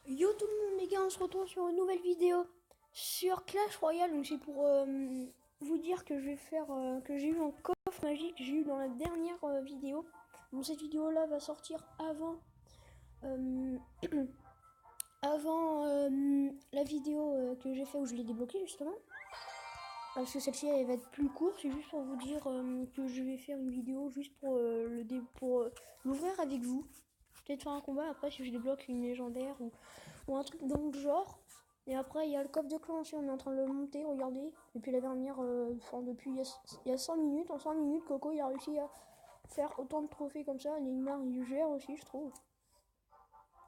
Yo tout le monde les gars, on se retrouve sur une nouvelle vidéo sur Clash Royale. Donc c'est pour vous dire que je vais faire que j'ai eu un coffre magique que j'ai eu dans la dernière vidéo. Donc cette vidéo là va sortir avant euh, avant la vidéo que j'ai fait où je l'ai débloqué justement. Parce que celle-ci elle va être plus courte, c'est juste pour vous dire que je vais faire une vidéo juste pour l'ouvrir avec vous. Peut-être faire un combat après si je débloque une légendaire ou un truc dans le genre. Et après, il y a le coffre de clan aussi, on est en train de le monter, regardez. Depuis la dernière, depuis il y a 5 minutes, en 5 minutes, Coco il a réussi à faire autant de trophées comme ça. Neymar il gère aussi, je trouve.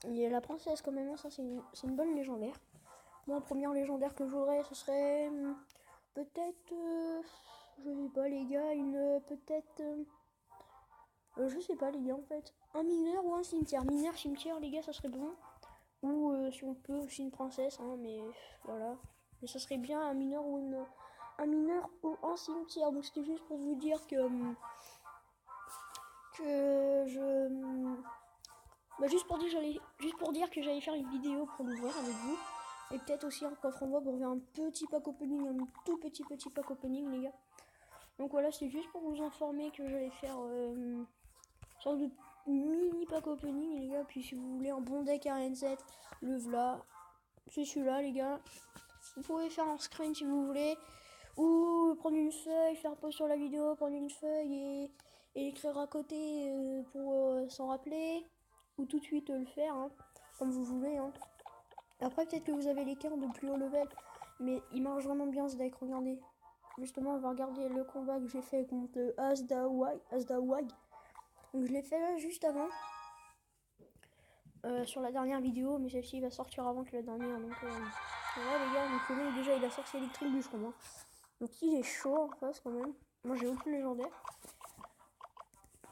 Et la princesse, quand même, ça c'est une bonne légendaire. Moi, la première légendaire que j'aurais, ce serait peut-être, je sais pas les gars, peut-être, je sais pas les gars en fait. Un mineur ou un cimetière. Mineur, cimetière, les gars, ça serait bon. Ou si on peut aussi une princesse, hein, mais voilà. Mais ça serait bien un mineur ou un cimetière. Donc c'était juste pour vous dire que je bah, juste pour dire que j'allais faire une vidéo pour l'ouvrir avec vous. Et peut-être aussi un coffre en bois pour faire un petit pack opening, un tout petit pack opening les gars. Donc voilà, c'est juste pour vous informer que j'allais faire une sorte de mini pack opening les gars. Puis si vous voulez un bon deck à RN7, le v'là. C'est celui-là les gars. Vous pouvez faire un screen si vous voulez. Ou prendre une feuille, faire pause sur la vidéo, prendre une feuille et écrire à côté pour s'en rappeler. Ou tout de suite le faire, hein, comme vous voulez. Hein. Après peut-être que vous avez les cartes de plus haut level. Mais il marche vraiment bien ce deck, regardez. Justement on va regarder le combat que j'ai fait contre Asdawag. Donc je l'ai fait là juste avant. Sur la dernière vidéo, mais celle-ci va sortir avant que la dernière. Donc voilà les gars, donc lui déjà il a sorti électrique bûcheron. Hein. Donc il est chaud en face quand même. Moi j'ai aucune légendaire.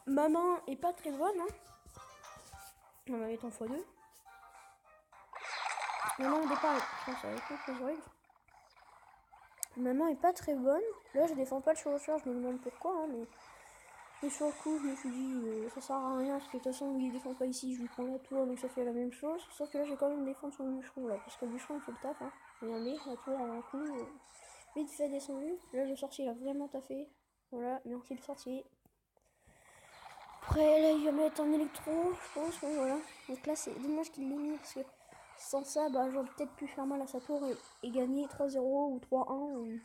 Ma main est pas très bonne. Hein. On va mettre en x2. Ma main au départ, je pense avec les horrible. Ma main est pas très bonne. Là je défends pas le chevaucheur, je me demande pourquoi. Hein, mais sur le coup je me suis dit ça sert à rien parce que de toute façon il défend pas ici, je lui prends la tour donc ça fait la même chose. Sauf que là j'ai quand même défendre son bûcheron là. Parce que le bûcheron il fait le taf. Hein. Regardez, la tour en un coup. Vite fait descendu. Là le sorcier il a vraiment taffé. Voilà, merci le sorcier. Après là il va mettre un électro, je pense, ouais, voilà. Donc là c'est dommage qu'il l'ait mis parce que sans ça bah j'aurais peut-être pu faire mal à sa tour et gagner 3-0 ou 3-1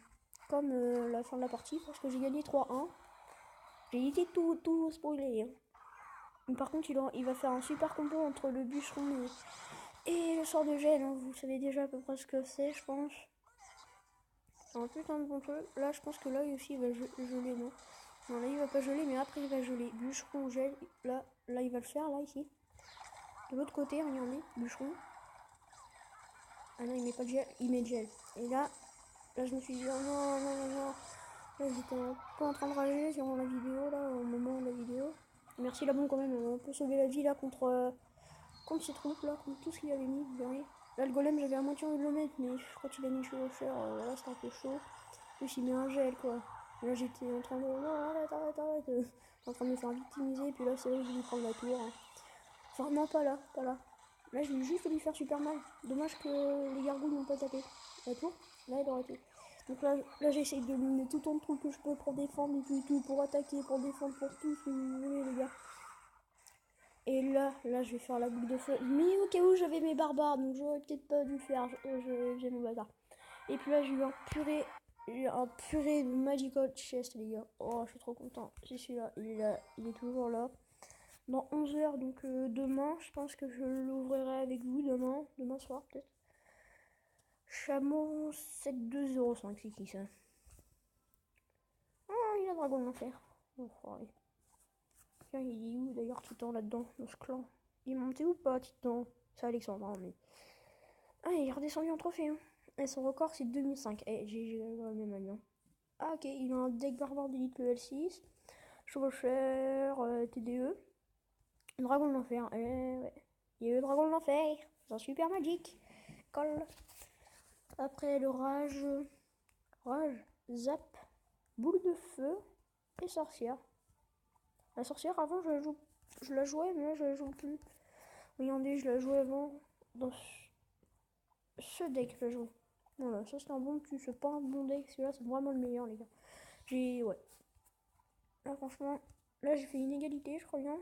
comme la fin de la partie parce que j'ai gagné 3-1. J'ai été tout spoilé. Hein. Mais par contre il va faire un super combo entre le bûcheron et le sort de gel. Hein. Vous savez déjà à peu près ce que c'est je pense. C'est un putain de bon jeu. Là je pense que là aussi il va geler non. Non, là il va pas geler, mais après il va geler. Bûcheron, gel, là il va le faire, là ici. De l'autre côté, regardez, bûcheron. Ah non, il met pas de gel, il met de gel. Et là je me suis dit, oh non. Là j'étais un peu en train de rager sur la vidéo, là, au moment de la vidéo. Merci la bombe quand même, on peut sauver la vie là contre ces troupes là, contre tout ce qu'il avait mis, vous verrez. Là le golem j'avais à moitié envie de le mettre, mais quand il a mis le chevaucheur, là c'était un peu chaud. Plus il met un gel quoi. Là j'étais en train de. Non, arrête. En train de me faire victimiser, puis là c'est là que je vais prendre la tour. Hein. Enfin, non, pas là. Là, je vais juste lui faire super mal. Dommage que les gargouilles n'ont pas tapé la tour. Là, il aurait été. Donc là j'essaye de lui mettre tout le truc que je peux pour défendre et tout, pour attaquer, pour défendre, pour tout ce que vous voulez, les gars. Et là, je vais faire la boucle de feu. Mais au cas où, j'avais mes barbares, donc j'aurais peut-être pas dû le faire. J'ai mon bâtard. Et puis là, j'ai eu un purée de Magical Chest, les gars. Oh, je suis trop content. C'est celui-là, il est toujours là. Dans 11 heures, donc demain, je pense que je l'ouvrirai avec vous demain soir peut-être. Chameau 7205, c'est qui ça? Ah, il a Dragon de l'Enfer. Oh, tiens, il est où d'ailleurs Titan là-dedans, dans ce clan? Il est monté ou pas Titan? C'est Alexandre, hein, mais. Ah, il est redescendu en trophée. Hein. Et son record c'est 2005. Eh, j'ai la même année. Hein. Ah, ok, il a un deck barbare d'élite level 6. Chevaucheur, TDE. Dragon de l'Enfer. Ouais. Il y a eu le Dragon de l'Enfer. C'est un super magique. Colle. Après le rage, zap, boule de feu et sorcière. La sorcière avant je la jouais mais là je la joue plus. Regardez je la jouais avant ce deck là, je vois. Voilà, ça c'est un bon dessus, c'est pas un bon deck, celui-là c'est vraiment le meilleur les gars. Ouais. Là franchement, là j'ai fait une égalité je crois bien.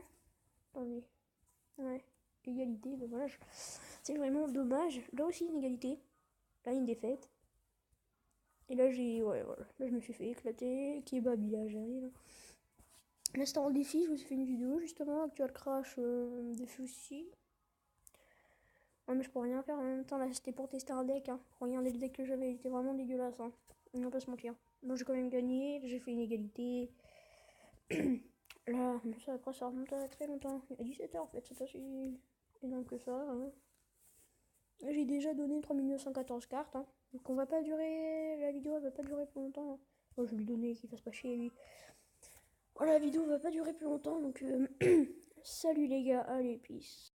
Attendez. Ouais, égalité, ben voilà, c'est vraiment dommage. Là aussi une égalité, là une défaite. Et là ouais voilà, là je me suis fait éclater, Kebabia j'arrive. Là c'était en défi, je vous ai fait une vidéo justement, Actual Crash défi aussi. Ouais mais je peux rien faire en même temps, là c'était pour tester un deck, hein. Regardez le deck que j'avais, il était vraiment dégueulasse, hein. On va pas se mentir. Bon j'ai quand même gagné, j'ai fait une égalité. Là, mais ça après ça remonte à très longtemps, à 17h en fait, c'est pas si énorme que ça, hein. J'ai déjà donné 3914 cartes, hein. Donc on va pas durer, la vidéo elle va pas durer plus longtemps, hein. Bon, je vais lui donner qu'il fasse pas chier lui. Oh, la vidéo va pas durer plus longtemps donc salut les gars, allez peace.